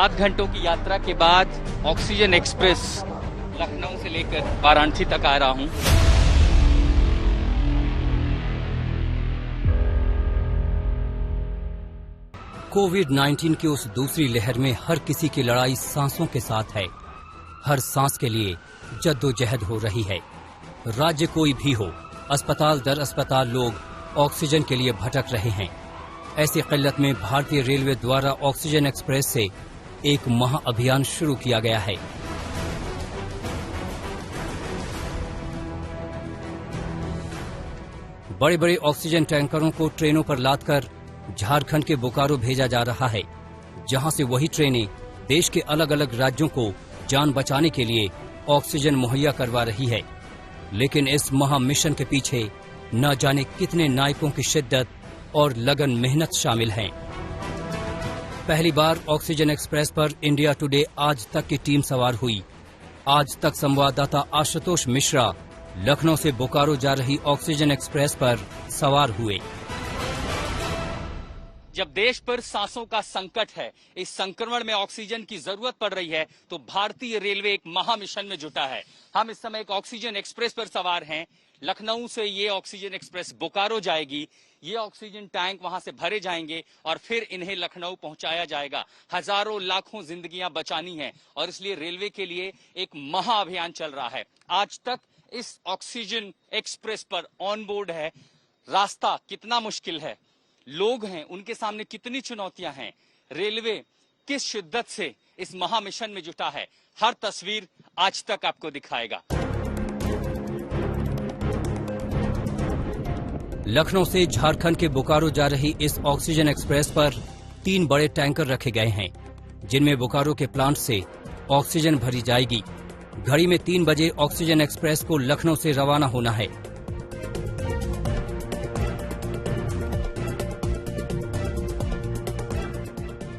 7 घंटों की यात्रा के बाद ऑक्सीजन एक्सप्रेस लखनऊ से लेकर वाराणसी तक आ रहा हूं। कोविड-19 की उस दूसरी लहर में हर किसी की लड़ाई सांसों के साथ है। हर सांस के लिए जद्दोजहद हो रही है। राज्य कोई भी हो, अस्पताल दर अस्पताल लोग ऑक्सीजन के लिए भटक रहे हैं। ऐसी किल्लत में भारतीय रेलवे द्वारा ऑक्सीजन एक्सप्रेस से एक महाअभियान शुरू किया गया है। बड़े बड़े ऑक्सीजन टैंकरों को ट्रेनों पर लादकर झारखंड के बोकारो भेजा जा रहा है, जहां से वही ट्रेनें देश के अलग अलग राज्यों को जान बचाने के लिए ऑक्सीजन मुहैया करवा रही है। लेकिन इस महा मिशन के पीछे न जाने कितने नायकों की शिद्दत और लगन मेहनत शामिल हैं। पहली बार ऑक्सीजन एक्सप्रेस पर इंडिया टुडे आज तक की टीम सवार हुई। आज तक संवाददाता आशुतोष मिश्रा लखनऊ से बोकारो जा रही ऑक्सीजन एक्सप्रेस पर सवार हुए। जब देश पर सांसों का संकट है, इस संक्रमण में ऑक्सीजन की जरूरत पड़ रही है, तो भारतीय रेलवे एक महा मिशन में जुटा है। हम इस समय एक ऑक्सीजन एक्सप्रेस पर सवार हैं। लखनऊ से ये ऑक्सीजन एक्सप्रेस बोकारो जाएगी। ये ऑक्सीजन टैंक वहां से भरे जाएंगे और फिर इन्हें लखनऊ पहुंचाया जाएगा। हजारों लाखों जिंदगियां बचानी है और इसलिए रेलवे के लिए एक महा अभियान चल रहा है। आज तक इस ऑक्सीजन एक्सप्रेस पर ऑन बोर्ड है। रास्ता कितना मुश्किल है, लोग हैं, उनके सामने कितनी चुनौतियां हैं, रेलवे किस शिद्दत से इस महा मिशन में जुटा है, हर तस्वीर आज तक आपको दिखाएगा। लखनऊ से झारखंड के बोकारो जा रही इस ऑक्सीजन एक्सप्रेस पर 3 बड़े टैंकर रखे गए हैं, जिनमें बोकारो के प्लांट से ऑक्सीजन भरी जाएगी। घड़ी में 3 बजे ऑक्सीजन एक्सप्रेस को लखनऊ से रवाना होना है।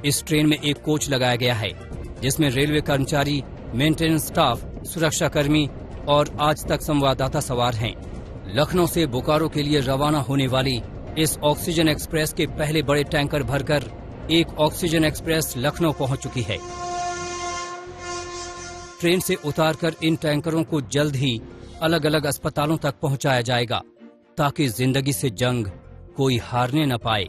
इस ट्रेन में एक कोच लगाया गया है, जिसमें रेलवे कर्मचारी, मेंटेनेंस स्टाफ, सुरक्षाकर्मी और आज तक संवाददाता सवार हैं। लखनऊ से बोकारो के लिए रवाना होने वाली इस ऑक्सीजन एक्सप्रेस के पहले बड़े टैंकर भरकर एक ऑक्सीजन एक्सप्रेस लखनऊ पहुंच चुकी है। ट्रेन से उतारकर इन टैंकरों को जल्द ही अलग अलग अस्पतालों तक पहुंचाया जाएगा, ताकि जिंदगी से जंग कोई हारने न पाए।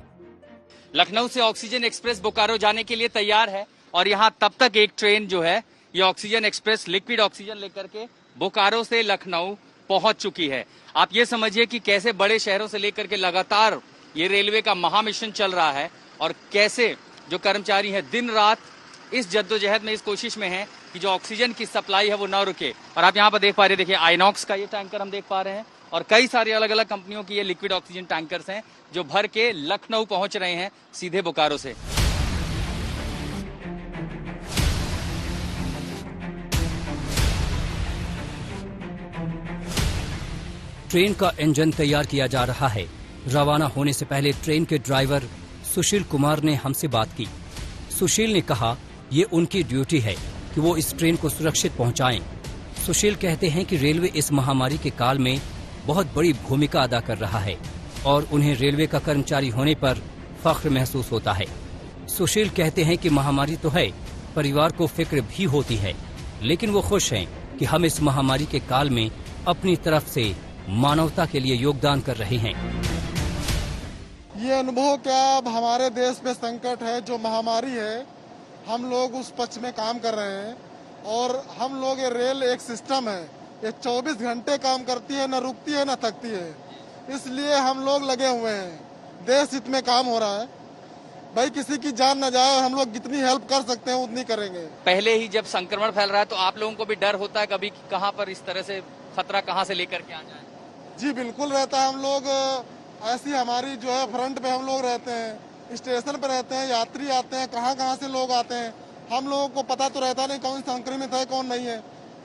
लखनऊ से ऑक्सीजन एक्सप्रेस बोकारो जाने के लिए तैयार है और यहाँ तब तक एक ट्रेन जो है, ये ऑक्सीजन एक्सप्रेस लिक्विड ऑक्सीजन लेकर के बोकारो से लखनऊ पहुंच चुकी है। आप ये समझिए कि कैसे बड़े शहरों से लेकर के लगातार ये रेलवे का महा मिशन चल रहा है और कैसे जो कर्मचारी हैं दिन रात इस जद्दोजहद में, इस कोशिश में हैं कि जो ऑक्सीजन की सप्लाई है वो न रुके। और आप यहाँ पर देख पा रहे हैं, देखिए आइनॉक्स का ये टैंकर हम देख पा रहे हैं और कई सारे अलग अलग कंपनियों की ये लिक्विड ऑक्सीजन टैंकर्स हैं जो भर के लखनऊ पहुंच रहे हैं सीधे बोकारो से। ट्रेन का इंजन तैयार किया जा रहा है। रवाना होने से पहले ट्रेन के ड्राइवर सुशील कुमार ने हमसे बात की। सुशील ने कहा ये उनकी ड्यूटी है कि वो इस ट्रेन को सुरक्षित पहुंचाएं। सुशील कहते हैं कि रेलवे इस महामारी के काल में बहुत बड़ी भूमिका अदा कर रहा है और उन्हें रेलवे का कर्मचारी होने पर फख्र महसूस होता है। सुशील कहते हैं कि महामारी तो है, परिवार को फिक्र भी होती है, लेकिन वो खुश हैं कि हम इस महामारी के काल में अपनी तरफ से मानवता के लिए योगदान कर रहे हैं। ये अनुभव क्या, अब हमारे देश में संकट है, जो महामारी है, हम लोग उस पक्ष में काम कर रहे हैं और हम लोग ये रेल एक सिस्टम है, ये 24 घंटे काम करती है, न रुकती है न थकती है, इसलिए हम लोग लगे हुए हैं। देश हित में काम हो रहा है भाई, किसी की जान न जाए, हम लोग जितनी हेल्प कर सकते हैं उतनी करेंगे। पहले ही जब संक्रमण फैल रहा है तो आप लोगों को भी डर होता है कभी कहाँ पर इस तरह से खतरा कहाँ से लेकर के आ जाए? जी बिल्कुल रहता है। हम लोग ऐसी हमारी जो है फ्रंट पे हम लोग रहते हैं, स्टेशन पे रहते हैं, यात्री आते हैं, कहाँ से लोग आते हैं, हम लोगों को पता तो रहता नहीं कौन संक्रमित है कौन नहीं है,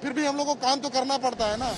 फिर भी हम लोग को काम तो करना पड़ता है ना।